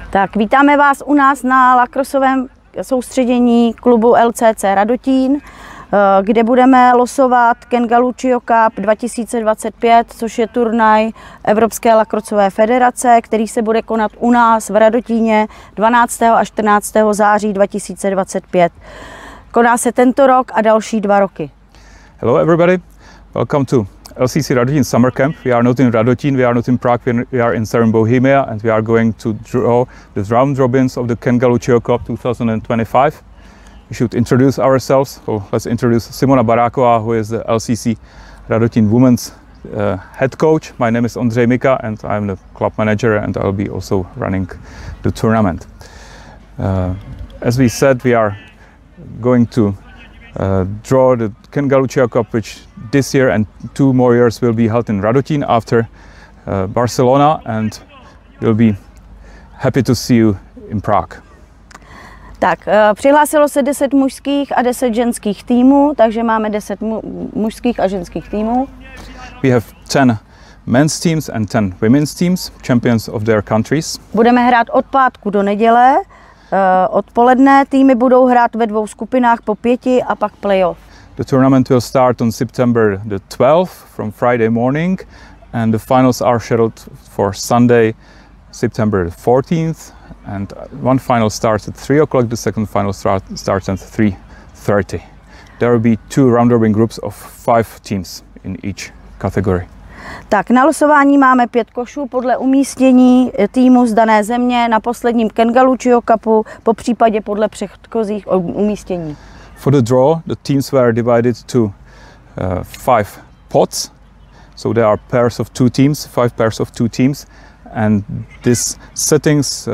Tak vítáme vás u nás na lacrossovém soustředění klubu LCC Radotín, kde budeme losovat Ken Galluccio Cup 2025, což je turnaj Evropské lacrossové federace, který se bude konat u nás v Radotíně 12. a 14. září 2025. Koná se tento rok a další 2 roky. Hello everybody, welcome to LCC Radotín Summer Camp. We are not in Radotín, we are not in Prague, we are in Southern Bohemia, and we are going to draw the round robins of the Ken Galluccio Cup 2025. We should introduce ourselves. So let's introduce Simona Baráková, who is the LCC Radotín Women's head coach. My name is Ondřej Mika and I'm the club manager, and I'll be also running the tournament. As we said, we are going to draw the Ken Galluccio Cup, which this year and 2 more years will be held in Radotín after Barcelona, and we'll be happy to see you in Prague. Tak, přihlásilo se 10 mužských a 10 ženských týmů, takže máme 10 mužských a ženských týmů. We have 10 men's teams and 10 women's teams, champions of their countries. Budeme hrát od pátku do neděle. Odpoledne týmy budou hrát ve 2 skupinách po 5 a pak playoff. The tournament will start on September the 12th from Friday morning, and the finals are scheduled for Sunday, September the 14th. And one final starts at 3 o'clock, the second final starts at 3:30. There will be 2 round-robin groups of 5 teams in each category. Tak, na losování máme 5 košů podle umístění týmu z dané země na posledním Ken Galluccio Cupu, po případě podle předchozích umístění. For the draw, the teams were divided to 5 pots. So there are pairs of 2 teams, 5 pairs of 2 teams. And this settings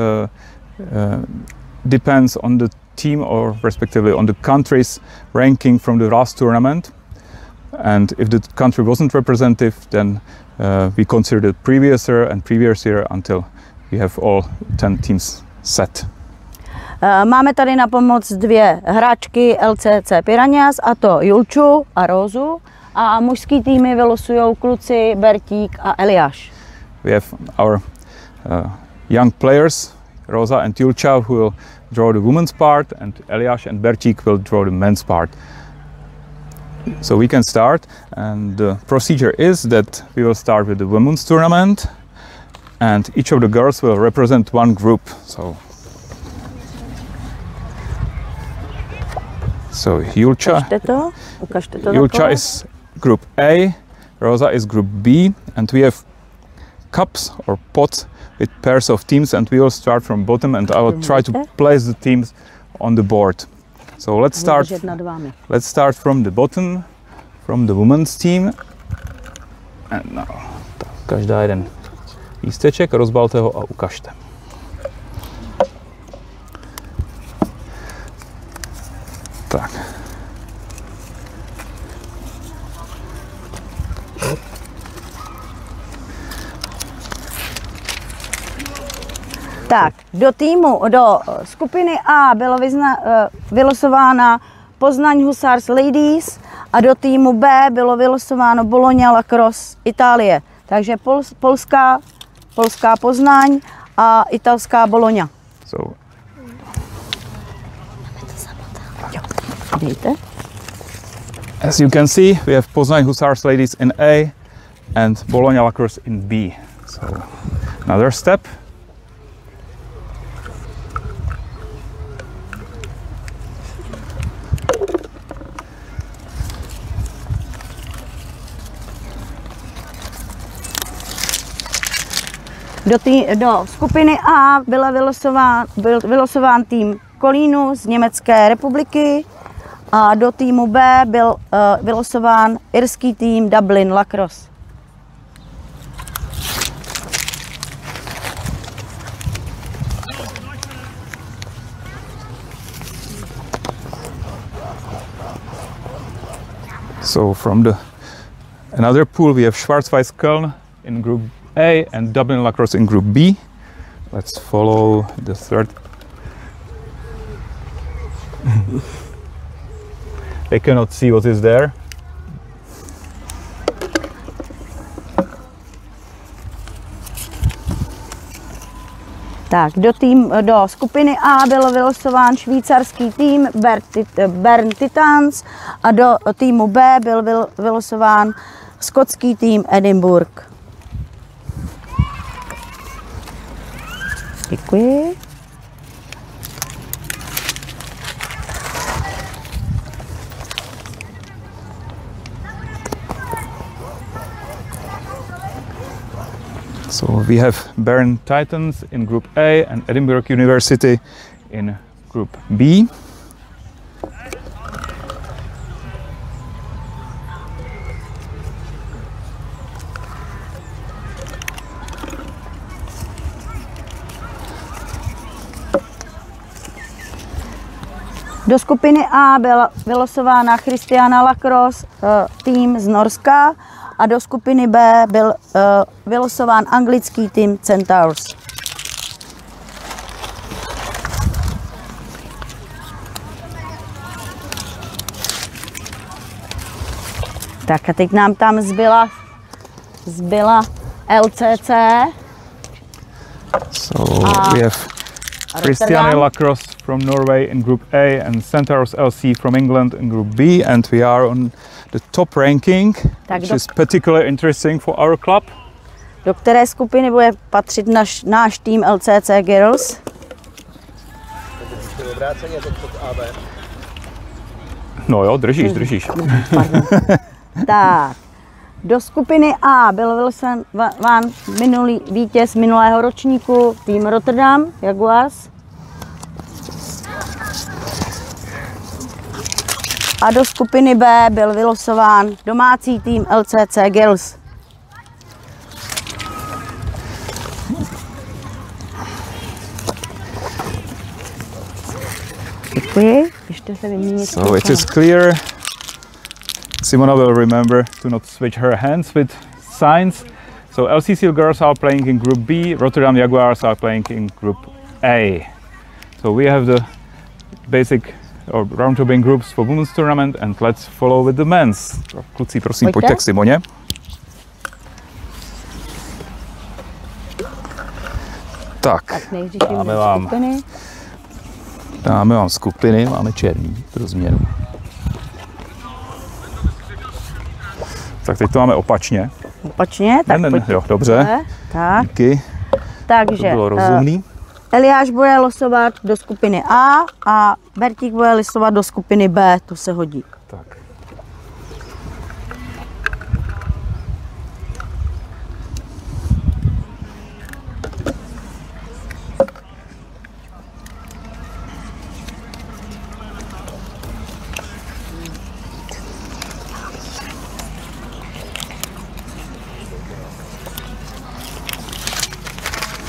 depends on the team, or respectively on the country's ranking from the last tournament. And if the country wasn't representative, then we consider the previous year until we have all 10 teams set. Máme tady na pomoc 2 hráčky LCC Piranhas, a to Julču a Rózu, a mužský týmy vylosují kluci Bertík a Eliáš. We have our young players, Rosa and Julča, who will draw the women's part, and Eliáš and Bertík will draw the men's part. So we can start, and the procedure is that we will start with the women's tournament, and each of the girls will represent one group. So Julča is group A, Rosa is group B, and we have cups or pots with pairs of teams, and we will start from bottom, and I will try to place the teams on the board. So let's start from the bottom, from the women's team. And now, každá jeden lísteček, rozbalte ho a ukažte. Tak. Tak, do skupiny A bylo vylosována Poznaň Hussars Ladies a do týmu B bylo vylosováno Bologna Lacrosse Itálie. Takže polská Poznaň a italská Bologna. As you can see, we have Poznaň Hussars Ladies in A and Bologna Lacrosse in B. So another step. Do skupiny A byl vylosován tým Kolínu z Německé republiky a do týmu B byl vylosován irský tým Dublin Lacrosse. So from another pool we have Schwarzweiß Köln in group A and Dublin Lacrosse in group B. Let's follow the third. They cannot see what is there. Tak, do skupiny A byl vylosován švýcarský tým Bern Titans a do týmu B byl vylosován skotský tým Edinburgh. Děkuji. So we have Bern Titans in Group A and Edinburgh University in Group B. Do skupiny A byla vylosována Christiana Lacrosse, tým z Norska, a do skupiny B byl vylosován anglický tým Centaurs. Tak a teď nám tam zbyla LCC. So we have Christiane Lacrosse from Norway in Group A and Centaurs LC from England in Group B, and we are on the top ranking, which is particularly interesting for our club. Do které skupiny bude patřit náš tým LCC Girls? No jo, držíš. Tak, do skupiny A byl vylosován minulý vítěz minulého ročníku, tým Rotterdam Jaguars. A do skupiny B byl vylosován domácí tým LCC Girls. Děkuji. Ještě se vyměnit. So it is clear. Simona will remember to not switch her hands with signs. So LCC girls are playing in Group B, Rotterdam Jaguars are playing in Group A. So we have the basic or round robin groups for women's tournament, and let's follow with the men's. Kluci, prosím, pojďte k Simoně. Tak dáme vám skupiny, máme černý pro změnu. Tak teď to máme opačně. Tak jo, dobře. Tak. Díky. Takže to bylo rozumný. Eliáš bude losovat do skupiny A Bertík bude losovat do skupiny B, to se hodí. Tak.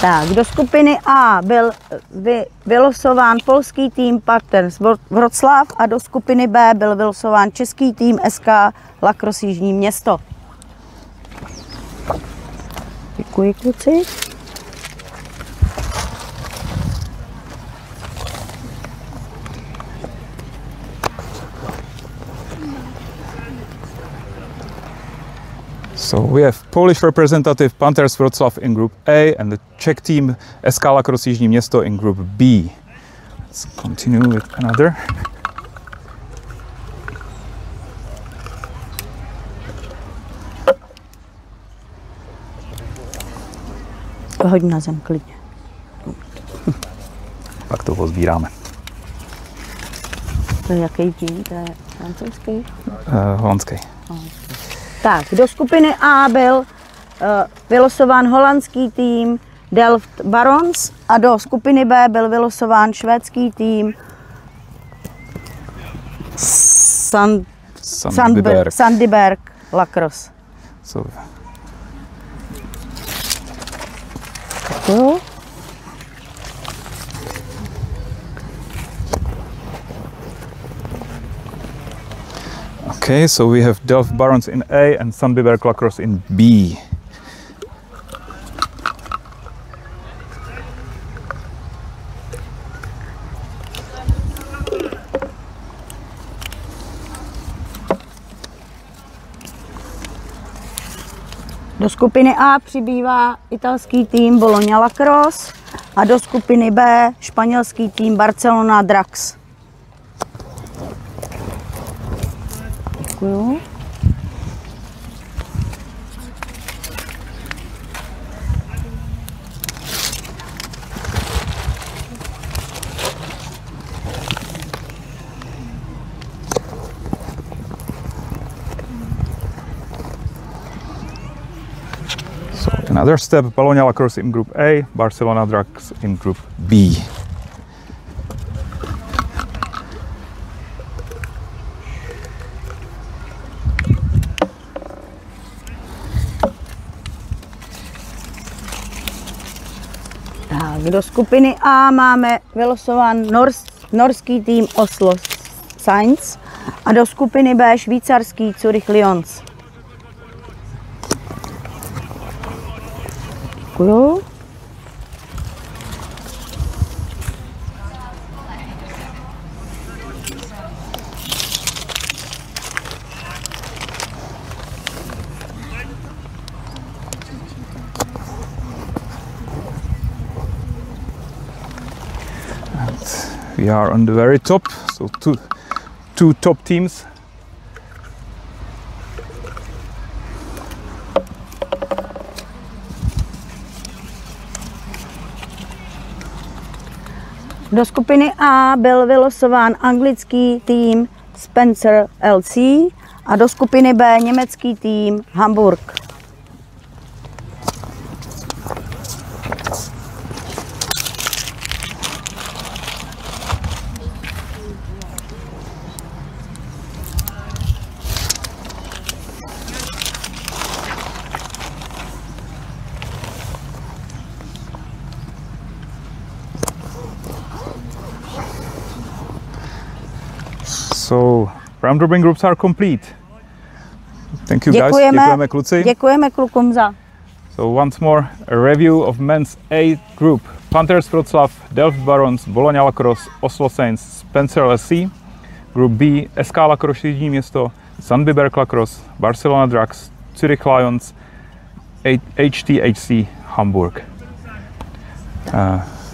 Tak, do skupiny A byl vylosován polský tým Partners Wroclaw a do skupiny B byl vylosován český tým SK Lacrosse Jižní Město. Děkuji, kluci. So we have Polish representative Panthers Wrocław in Group A and the Czech team SK Lacrosse Jižní Město in Group B. Let's continue with another. Hoď na zem klidně. Pak to pozbíráme. To je jaký tým? To je francouzský? Holandský. Tak, do skupiny A byl vylosován holandský tým Delft Barons a do skupiny B byl vylosován švédský tým Sandberg Lacrosse. So. Děkuju. Okay, so we have Delft Barons in A and Sandberg Lacrosse in B. Do skupiny A přibývá italský tým Bologna Lacrosse A do skupiny B španělský tým Barcelona Drax. Děkuju. Another step, Bologna Lacrosse in Group A, Barcelona Drax in Group B. Tak, do skupiny A máme vylosován norský tým Oslo Sainz a do skupiny B švýcarský Zurich Lions. Děkuju. We are on the very top, so two top teams. Do skupiny A byl vylosován anglický tým Spencer LC a do skupiny B německý tým Hamburg. So, round robin groups are complete. Thank you guys. Děkujeme kluci. Děkujeme klukům za. So once more, a review of men's A group. Panthers Wroclaw, Delft Barons, Bologna Lacrosse, Oslo Saints, Spencer LC. Group B, SK Lacrosse Jižní Město, Sandviberg Lacrosse, Barcelona Drax, Zurich Lions, HTHC Hamburg.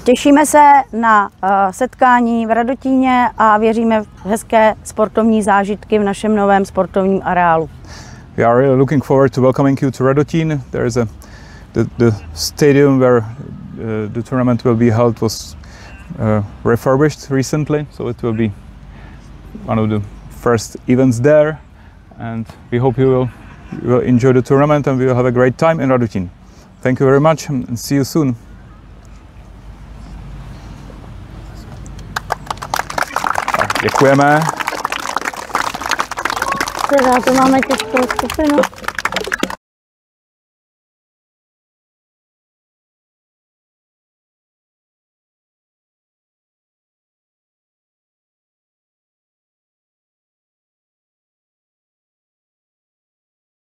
Těšíme se na setkání v Radotíně a věříme v hezké sportovní zážitky v našem novém sportovním areálu. We are really looking forward to welcoming you to Radotín. There is the stadium where the tournament will be held was refurbished recently, so it will be one of the first events there, and we hope you will enjoy the tournament and we will have a great time in Radotín. Thank you very much and see you soon. Děkujeme. Teda to máme těžkou skupinu.